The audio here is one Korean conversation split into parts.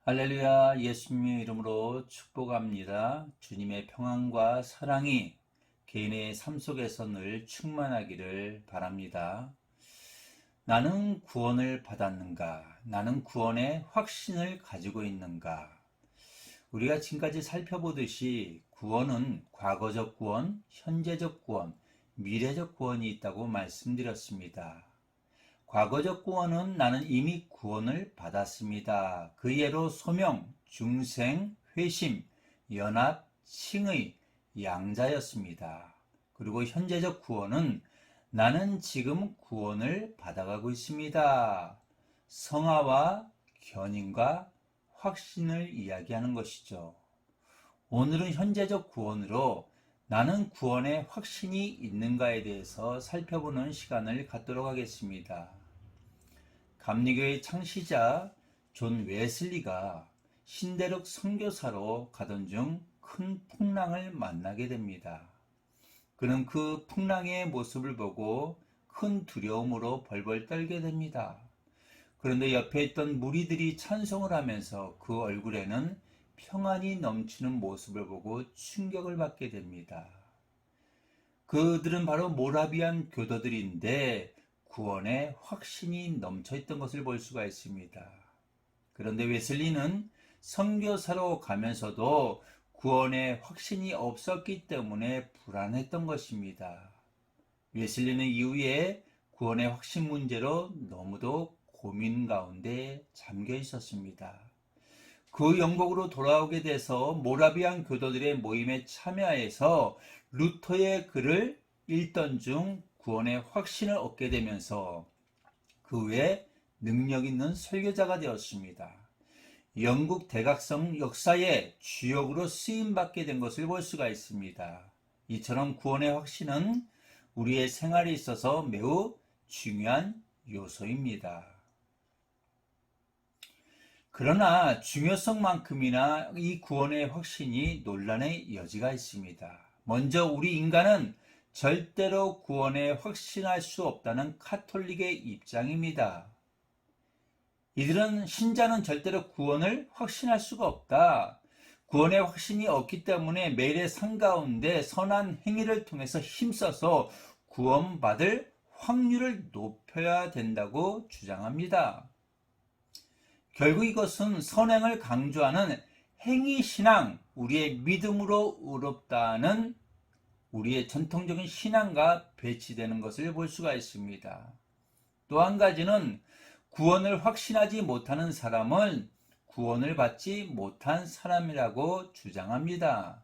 할렐루야. 예수님의 이름으로 축복합니다. 주님의 평안과 사랑이 개인의 삶 속에서 늘 충만하기를 바랍니다. 나는 구원을 받았는가? 나는 구원의 확신을 가지고 있는가? 우리가 지금까지 살펴보듯이 구원은 과거적 구원, 현재적 구원, 미래적 구원이 있다고 말씀드렸습니다. 과거적 구원은 나는 이미 구원을 받았습니다. 그 예로 소명, 중생, 회심, 연합, 칭의, 양자였습니다. 그리고 현재적 구원은 나는 지금 구원을 받아가고 있습니다. 성화와 견인과 확신을 이야기하는 것이죠. 오늘은 현재적 구원으로 나는 구원의 확신이 있는가에 대해서 살펴보는 시간을 갖도록 하겠습니다. 감리교의 창시자 존 웨슬리가 신대륙 선교사로 가던 중 큰 풍랑을 만나게 됩니다. 그는 그 풍랑의 모습을 보고 큰 두려움으로 벌벌 떨게 됩니다. 그런데 옆에 있던 무리들이 찬송을 하면서 그 얼굴에는 평안이 넘치는 모습을 보고 충격을 받게 됩니다. 그들은 바로 모라비안 교도들인데 구원의 확신이 넘쳐있던 것을 볼 수가 있습니다. 그런데 웨슬리는 선교사로 가면서도 구원의 확신이 없었기 때문에 불안했던 것입니다. 웨슬리는 이후에 구원의 확신 문제로 너무도 고민 가운데 잠겨 있었습니다. 그 영국으로 돌아오게 돼서 모라비안 교도들의 모임에 참여해서 루터의 글을 읽던 중 구원의 확신을 얻게 되면서 그 외에 능력 있는 설교자가 되었습니다. 영국 대각성 역사의 주역으로 쓰임받게 된 것을 볼 수가 있습니다. 이처럼 구원의 확신은 우리의 생활에 있어서 매우 중요한 요소입니다. 그러나 중요성만큼이나 이 구원의 확신이 논란의 여지가 있습니다. 먼저 우리 인간은 절대로 구원에 확신할 수 없다는 카톨릭의 입장입니다. 이들은 신자는 절대로 구원을 확신할 수가 없다. 구원의 확신이 없기 때문에 매일의 삶 가운데 선한 행위를 통해서 힘써서 구원받을 확률을 높여야 된다고 주장합니다. 결국 이것은 선행을 강조하는 행위신앙, 우리의 믿음으로 의롭다는 우리의 전통적인 신앙과 배치되는 것을 볼 수가 있습니다. 또 한 가지는 구원을 확신하지 못하는 사람은 구원을 받지 못한 사람이라고 주장합니다.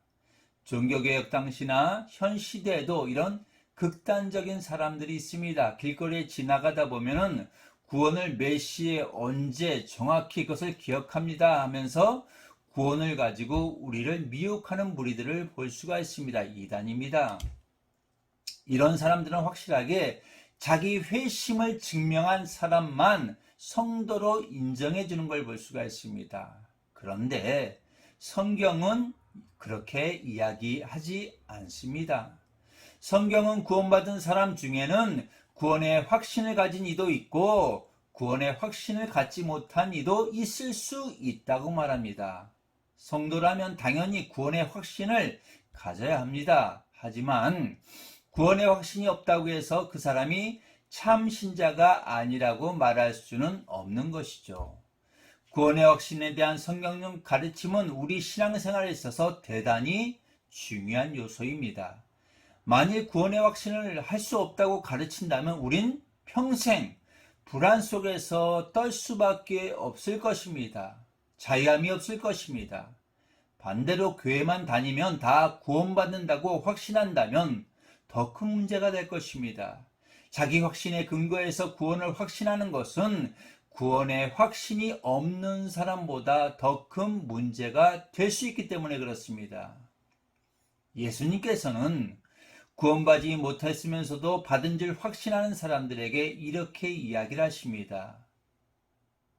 종교개혁 당시나 현 시대에도 이런 극단적인 사람들이 있습니다. 길거리에 지나가다 보면은 구원을 몇 시에 언제 정확히 그것을 기억합니다 하면서 구원을 가지고 우리를 미혹하는 무리들을 볼 수가 있습니다. 이단입니다. 이런 사람들은 확실하게 자기 회심을 증명한 사람만 성도로 인정해 주는 걸 볼 수가 있습니다. 그런데 성경은 그렇게 이야기하지 않습니다. 성경은 구원받은 사람 중에는 구원의 확신을 가진 이도 있고 구원의 확신을 갖지 못한 이도 있을 수 있다고 말합니다. 성도라면 당연히 구원의 확신을 가져야 합니다. 하지만 구원의 확신이 없다고 해서 그 사람이 참 신자가 아니라고 말할 수는 없는 것이죠. 구원의 확신에 대한 성경적 가르침은 우리 신앙생활에 있어서 대단히 중요한 요소입니다. 만일 구원의 확신을 할 수 없다고 가르친다면 우린 평생 불안 속에서 떨 수밖에 없을 것입니다. 자유함이 없을 것입니다. 반대로 교회만 다니면 다 구원받는다고 확신한다면 더 큰 문제가 될 것입니다. 자기 확신에 근거해서 구원을 확신하는 것은 구원의 확신이 없는 사람보다 더 큰 문제가 될 수 있기 때문에 그렇습니다. 예수님께서는 구원받지 못했으면서도 받은 줄 확신하는 사람들에게 이렇게 이야기를 하십니다.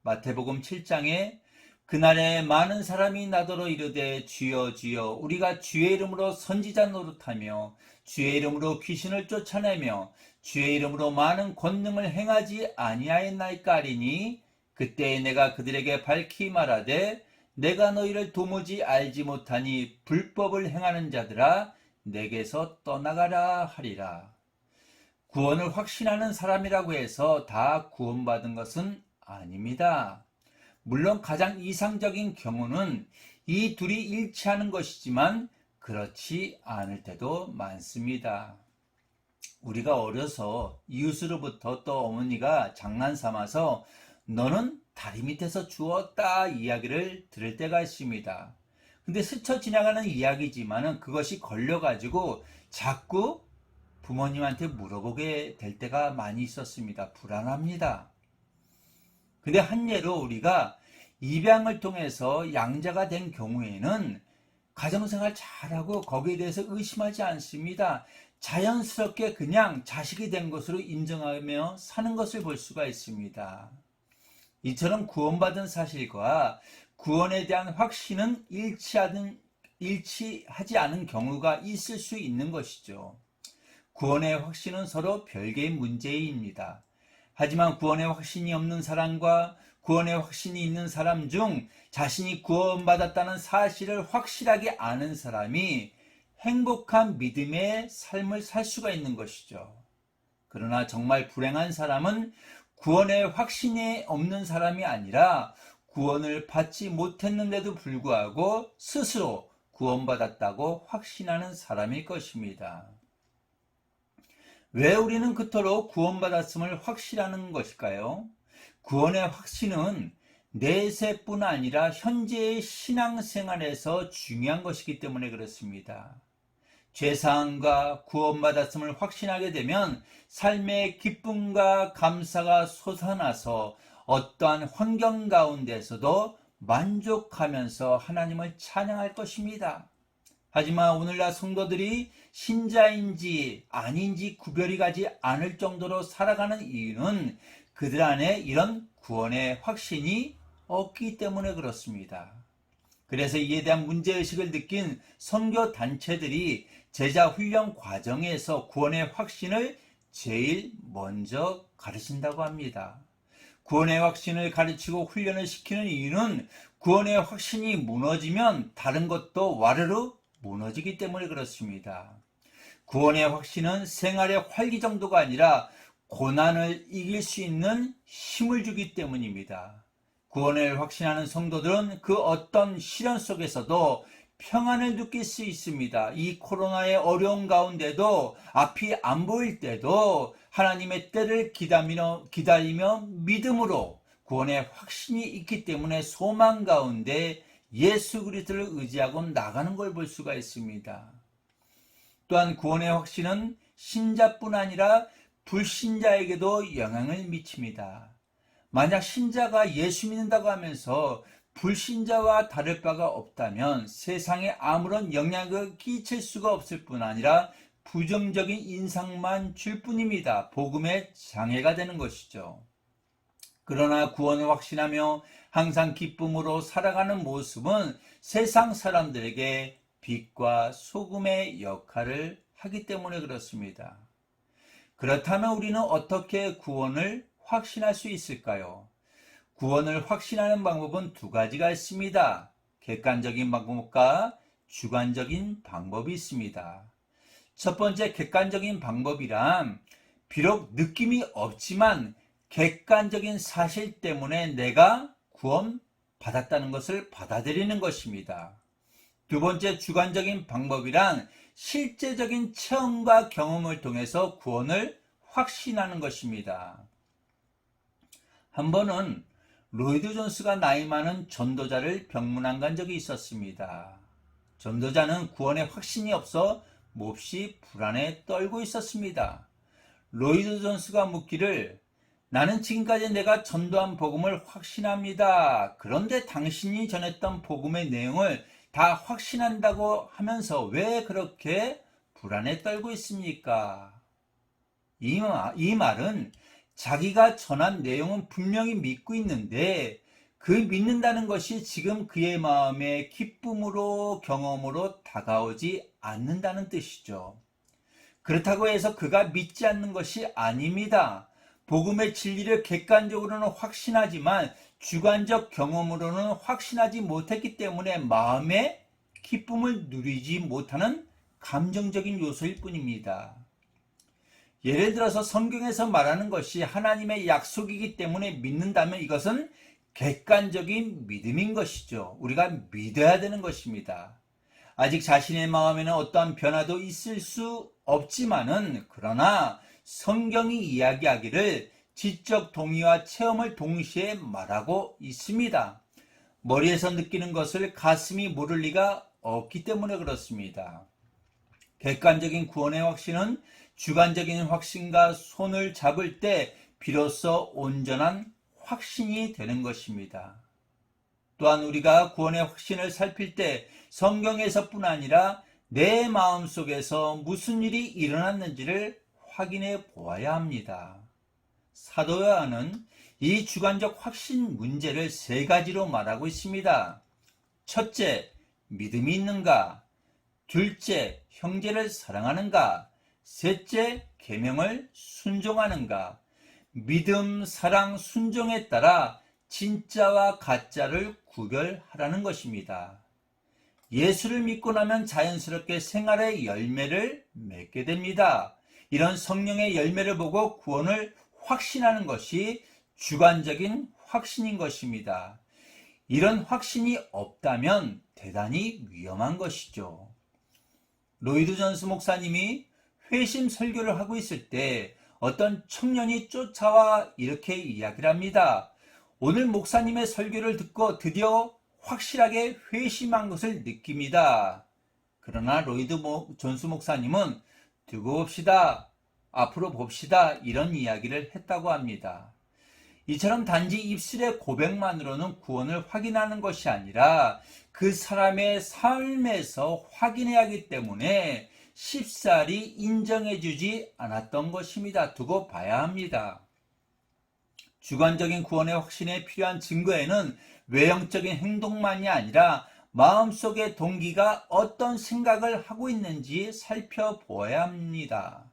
마태복음 7장에 그날에 많은 사람이 나더러 이르되 주여 주여 우리가 주의 이름으로 선지자 노릇하며 주의 이름으로 귀신을 쫓아내며 주의 이름으로 많은 권능을 행하지 아니하였나이까 하리니 그때 내가 그들에게 밝히 말하되 내가 너희를 도무지 알지 못하니 불법을 행하는 자들아 내게서 떠나가라 하리라. 구원을 확신하는 사람이라고 해서 다 구원받은 것은 아닙니다. 물론 가장 이상적인 경우는 이 둘이 일치하는 것이지만 그렇지 않을 때도 많습니다. 우리가 어려서 이웃으로부터 또 어머니가 장난삼아서 너는 다리 밑에서 주웠다 이야기를 들을 때가 있습니다. 근데 스쳐 지나가는 이야기지만은 그것이 걸려가지고 자꾸 부모님한테 물어보게 될 때가 많이 있었습니다. 불안합니다. 근데 한 예로 우리가 입양을 통해서 양자가 된 경우에는 가정생활 잘하고 거기에 대해서 의심하지 않습니다. 자연스럽게 그냥 자식이 된 것으로 인정하며 사는 것을 볼 수가 있습니다. 이처럼 구원받은 사실과 구원에 대한 확신은 일치하지 않은 경우가 있을 수 있는 것이죠. 구원의 확신은 서로 별개의 문제입니다. 하지만 구원의 확신이 없는 사람과 구원의 확신이 있는 사람 중 자신이 구원받았다는 사실을 확실하게 아는 사람이 행복한 믿음의 삶을 살 수가 있는 것이죠. 그러나 정말 불행한 사람은 구원의 확신이 없는 사람이 아니라 구원을 받지 못했는데도 불구하고 스스로 구원받았다고 확신하는 사람일 것입니다. 왜 우리는 그토록 구원받았음을 확신하는 것일까요? 구원의 확신은 내세뿐 아니라 현재의 신앙생활에서 중요한 것이기 때문에 그렇습니다. 죄사함과 구원받았음을 확신하게 되면 삶의 기쁨과 감사가 솟아나서 어떠한 환경 가운데서도 만족하면서 하나님을 찬양할 것입니다. 하지만 오늘날 성도들이 신자인지 아닌지 구별이 가지 않을 정도로 살아가는 이유는 그들 안에 이런 구원의 확신이 없기 때문에 그렇습니다. 그래서 이에 대한 문제의식을 느낀 선교 단체들이 제자 훈련 과정에서 구원의 확신을 제일 먼저 가르친다고 합니다. 구원의 확신을 가르치고 훈련을 시키는 이유는 구원의 확신이 무너지면 다른 것도 와르르 무너지기 때문에 그렇습니다. 구원의 확신은 생활의 활기 정도가 아니라 고난을 이길 수 있는 힘을 주기 때문입니다. 구원을 확신하는 성도들은 그 어떤 시련 속에서도 평안을 느낄 수 있습니다. 이 코로나의 어려운 가운데도 앞이 안 보일 때도 하나님의 때를 기다리며 믿음으로 구원의 확신이 있기 때문에 소망 가운데 예수 그리스도를 의지하고 나가는 걸 볼 수가 있습니다. 또한 구원의 확신은 신자뿐 아니라 불신자에게도 영향을 미칩니다. 만약 신자가 예수 믿는다고 하면서 불신자와 다를 바가 없다면 세상에 아무런 영향을 끼칠 수가 없을 뿐 아니라 부정적인 인상만 줄 뿐입니다. 복음의 장애가 되는 것이죠. 그러나 구원을 확신하며 항상 기쁨으로 살아가는 모습은 세상 사람들에게 빛과 소금의 역할을 하기 때문에 그렇습니다. 그렇다면 우리는 어떻게 구원을 확신할 수 있을까요? 구원을 확신하는 방법은 두 가지가 있습니다. 객관적인 방법과 주관적인 방법이 있습니다. 첫 번째 객관적인 방법이란 비록 느낌이 없지만 객관적인 사실 때문에 내가 구원받았다는 것을 받아들이는 것입니다. 두 번째 주관적인 방법이란 실제적인 체험과 경험을 통해서 구원을 확신하는 것입니다. 한 번은 로이드 존스가 나이 많은 전도자를 병문안 간 적이 있었습니다. 전도자는 구원에 확신이 없어 몹시 불안에 떨고 있었습니다. 로이드 존스가 묻기를 나는 지금까지 내가 전도한 복음을 확신합니다. 그런데 당신이 전했던 복음의 내용을 다 확신한다고 하면서 왜 그렇게 불안에 떨고 있습니까? 이 말은 자기가 전한 내용은 분명히 믿고 있는데 그 믿는다는 것이 지금 그의 마음에 기쁨으로 경험으로 다가오지 않는다는 뜻이죠. 그렇다고 해서 그가 믿지 않는 것이 아닙니다. 복음의 진리를 객관적으로는 확신하지만 주관적 경험으로는 확신하지 못했기 때문에 마음의 기쁨을 누리지 못하는 감정적인 요소일 뿐입니다. 예를 들어서 성경에서 말하는 것이 하나님의 약속이기 때문에 믿는다면 이것은 객관적인 믿음인 것이죠. 우리가 믿어야 되는 것입니다. 아직 자신의 마음에는 어떠한 변화도 있을 수 없지만은 그러나 성경이 이야기하기를 지적 동의와 체험을 동시에 말하고 있습니다. 머리에서 느끼는 것을 가슴이 모를 리가 없기 때문에 그렇습니다. 객관적인 구원의 확신은 주관적인 확신과 손을 잡을 때 비로소 온전한 확신이 되는 것입니다. 또한 우리가 구원의 확신을 살필 때 성경에서뿐 아니라 내 마음속에서 무슨 일이 일어났는지를 확인해 보아야 합니다. 사도 요한은 이 주관적 확신 문제를 세 가지로 말하고 있습니다. 첫째, 믿음이 있는가? 둘째, 형제를 사랑하는가? 셋째, 계명을 순종하는가? 믿음, 사랑, 순종에 따라 진짜와 가짜를 구별하라는 것입니다. 예수를 믿고 나면 자연스럽게 생활의 열매를 맺게 됩니다. 이런 성령의 열매를 보고 구원을 확신하는 것이 주관적인 확신인 것입니다. 이런 확신이 없다면 대단히 위험한 것이죠. 로이드 존스 목사님이 회심 설교를 하고 있을 때 어떤 청년이 쫓아와 이렇게 이야기를 합니다. 오늘 목사님의 설교를 듣고 드디어 확실하게 회심한 것을 느낍니다. 그러나 로이드 존스 목사님은 두고 봅시다. 앞으로 봅시다. 이런 이야기를 했다고 합니다. 이처럼 단지 입술의 고백만으로는 구원을 확인하는 것이 아니라 그 사람의 삶에서 확인해야 하기 때문에 쉽사리 인정해주지 않았던 것입니다. 두고 봐야 합니다. 주관적인 구원의 확신에 필요한 증거에는 외형적인 행동만이 아니라 마음속의 동기가 어떤 생각을 하고 있는지 살펴보아야 합니다.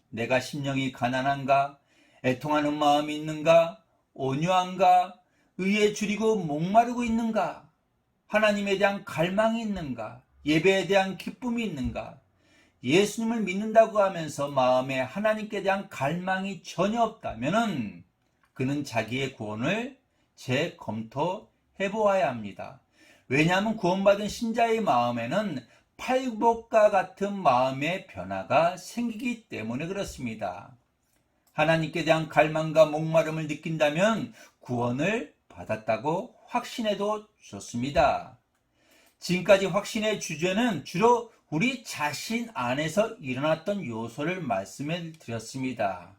내가 심령이 가난한가? 애통하는 마음이 있는가? 온유한가? 의에 줄이고 목마르고 있는가? 하나님에 대한 갈망이 있는가? 예배에 대한 기쁨이 있는가? 예수님을 믿는다고 하면서 마음에 하나님께 대한 갈망이 전혀 없다면은 그는 자기의 구원을 재검토해 보아야 합니다. 왜냐하면 구원받은 신자의 마음에는 팔복과 같은 마음의 변화가 생기기 때문에 그렇습니다. 하나님께 대한 갈망과 목마름을 느낀다면 구원을 받았다고 확신해도 좋습니다. 지금까지 확신의 주제는 주로 우리 자신 안에서 일어났던 요소를 말씀해 드렸습니다.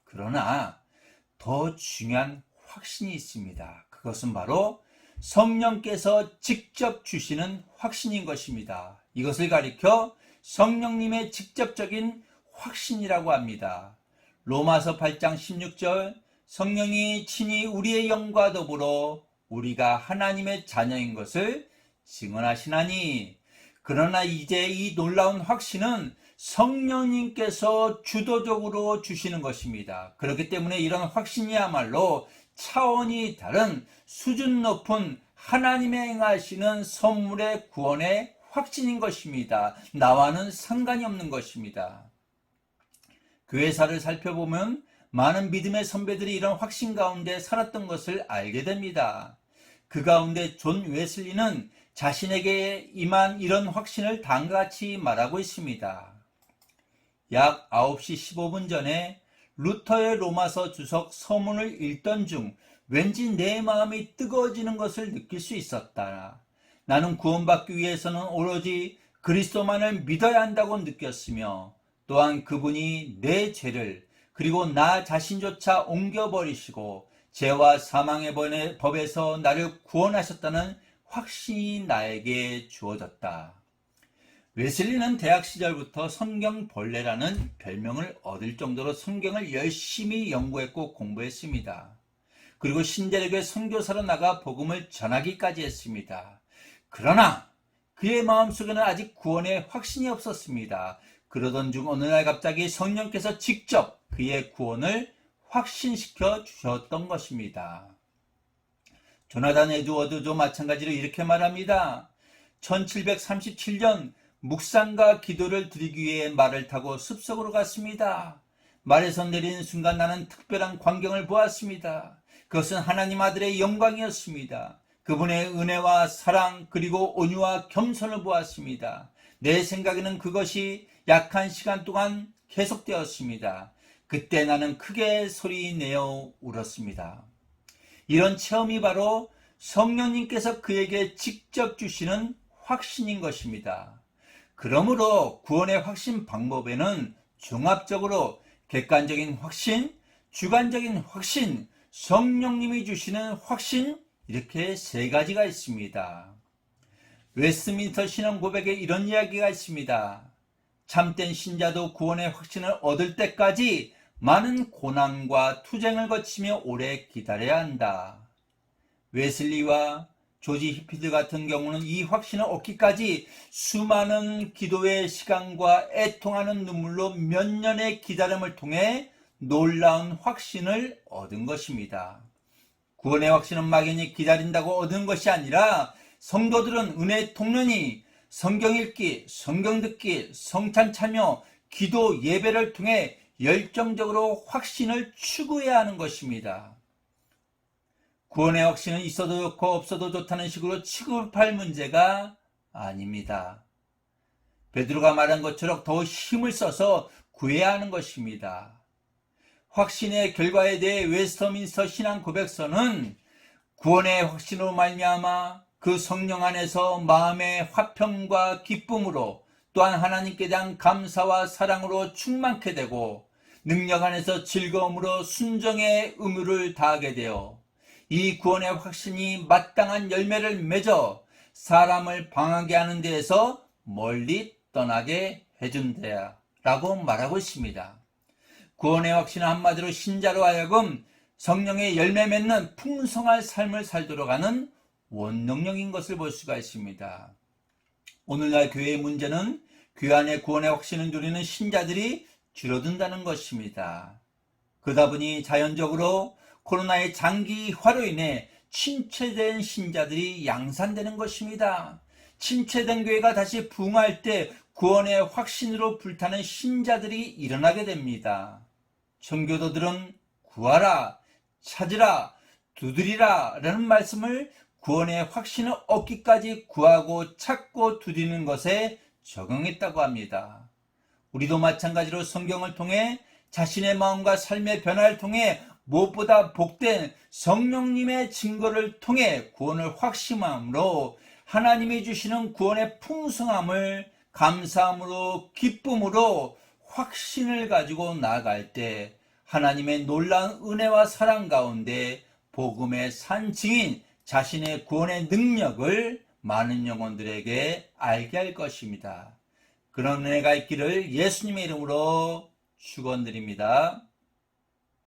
그러나 더 중요한 확신이 있습니다. 그것은 바로 성령께서 직접 주시는 확신인 것입니다. 이것을 가리켜 성령님의 직접적인 확신이라고 합니다. 로마서 8장 16절 성령이 친히 우리의 영과 더불어 우리가 하나님의 자녀인 것을 증언하시나니 그러나 이제 이 놀라운 확신은 성령님께서 주도적으로 주시는 것입니다. 그렇기 때문에 이런 확신이야말로 차원이 다른 수준 높은 하나님의 행하시는 선물의 구원의 확신인 것입니다. 나와는 상관이 없는 것입니다. 교회사를 살펴보면 많은 믿음의 선배들이 이런 확신 가운데 살았던 것을 알게 됩니다. 그 가운데 존 웨슬리는 자신에게 임한 이런 확신을 다음과 같이 말하고 있습니다. 약 9시 15분 전에 루터의 로마서 주석 서문을 읽던 중 왠지 내 마음이 뜨거워지는 것을 느낄 수 있었다. 나는 구원받기 위해서는 오로지 그리스도만을 믿어야 한다고 느꼈으며 또한 그분이 내 죄를 그리고 나 자신조차 옮겨버리시고 죄와 사망의 법에서 나를 구원하셨다는 확신이 나에게 주어졌다. 웨슬리는 대학 시절부터 성경벌레라는 별명을 얻을 정도로 성경을 열심히 연구했고 공부했습니다. 그리고 신대륙의 선교사로 나가 복음을 전하기까지 했습니다. 그러나 그의 마음속에는 아직 구원의 확신이 없었습니다. 그러던 중 어느 날 갑자기 성령께서 직접 그의 구원을 확신시켜 주셨던 것입니다. 조나단 에드워드도 마찬가지로 이렇게 말합니다. 1737년 묵상과 기도를 드리기 위해 말을 타고 숲속으로 갔습니다. 말에서 내리는 순간 나는 특별한 광경을 보았습니다. 그것은 하나님 아들의 영광이었습니다. 그분의 은혜와 사랑 그리고 온유와 겸손을 보았습니다. 내 생각에는 그것이 약 1시간 동안 계속되었습니다. 그때 나는 크게 소리내어 울었습니다. 이런 체험이 바로 성령님께서 그에게 직접 주시는 확신인 것입니다. 그러므로 구원의 확신 방법에는 종합적으로 객관적인 확신, 주관적인 확신, 성령님이 주시는 확신, 이렇게 세 가지가 있습니다. 웨스트민스터 신앙 고백에 이런 이야기가 있습니다. 참된 신자도 구원의 확신을 얻을 때까지 많은 고난과 투쟁을 거치며 오래 기다려야 한다. 웨슬리와 조지 히피드 같은 경우는 이 확신을 얻기까지 수많은 기도의 시간과 애통하는 눈물로 몇 년의 기다림을 통해 놀라운 확신을 얻은 것입니다. 구원의 확신은 막연히 기다린다고 얻은 것이 아니라 성도들은 은혜 통련이 성경 읽기, 성경 듣기, 성찬 참여, 기도 예배를 통해 열정적으로 확신을 추구해야 하는 것입니다. 구원의 확신은 있어도 좋고 없어도 좋다는 식으로 취급할 문제가 아닙니다. 베드로가 말한 것처럼 더 힘을 써서 구해야 하는 것입니다. 확신의 결과에 대해 웨스터민스터 신앙 고백서는 구원의 확신으로 말미암아 그 성령 안에서 마음의 화평과 기쁨으로 또한 하나님께 대한 감사와 사랑으로 충만케 되고 능력 안에서 즐거움으로 순종의 의무를 다하게 되어 이 구원의 확신이 마땅한 열매를 맺어 사람을 방하게 하는 데에서 멀리 떠나게 해준다 라고 말하고 있습니다. 구원의 확신은 한마디로 신자로 하여금 성령의 열매 맺는 풍성한 삶을 살도록 하는 원동력인 것을 볼 수가 있습니다. 오늘날 교회의 문제는 교회 안에 구원의 확신을 누리는 신자들이 줄어든다는 것입니다. 그러다 보니 자연적으로 코로나의 장기화로 인해 침체된 신자들이 양산되는 것입니다. 침체된 교회가 다시 부흥할 때 구원의 확신으로 불타는 신자들이 일어나게 됩니다. 청교도들은 구하라, 찾으라, 두드리라 라는 말씀을 구원의 확신을 얻기까지 구하고 찾고 두드리는 것에 적용했다고 합니다. 우리도 마찬가지로 성경을 통해 자신의 마음과 삶의 변화를 통해 무엇보다 복된 성령님의 증거를 통해 구원을 확신함으로 하나님이 주시는 구원의 풍성함을 감사함으로 기쁨으로 확신을 가지고 나아갈 때 하나님의 놀라운 은혜와 사랑 가운데 복음의 산 증인 자신의 구원의 능력을 많은 영혼들에게 알게 할 것입니다. 그런 은혜가 있기를 예수님의 이름으로 축원드립니다.